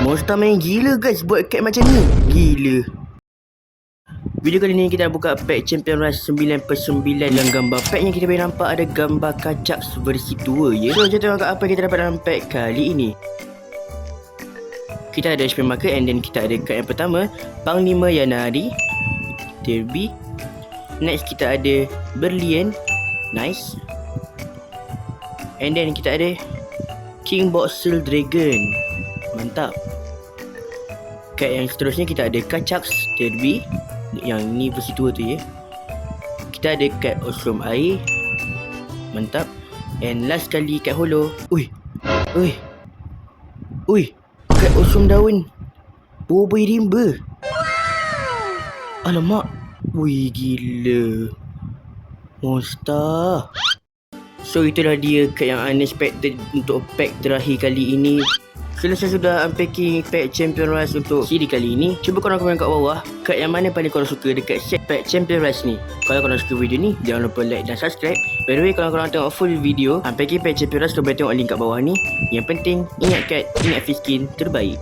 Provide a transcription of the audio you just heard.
Monster main gila guys buat cat macam ni. Gila. Video kali ni kita buka pack Champion Rush 9/9 yang gambar pack yang kita boleh nampak ada gambar kacak versi tua ya. So jom tengok apa kita dapat dalam pack kali ini. Kita ada HP marker and then kita ada card yang pertama Panglima Yanari, Derby. Next kita ada Berlian, nice. And then kita ada King Boxel Dragon, mantap. Card yang seterusnya kita ada Kacaks Derby, yang ni versi tua tu ya. Kita ada kad Osrom Air, mantap. And last kali kad holo. Ui, kad Osrom Daun Boboiboy Rimba. Alamak, wih gila, monster. So itulah dia kad yang unexpected untuk pack terakhir kali ini. Selesai sudah unpacking pack Champion Rush untuk siri kali ini. Cuba korang komen kat bawah kad yang mana paling korang suka dekat set pack Champion Rush ni. Kalau korang suka video ni, jangan lupa like dan subscribe. By the way, kalau korang tengok full video unpacking pack Champion Rush, korang boleh tengok link kat bawah ni. Yang penting, ingat kad, ingat free skin terbaik.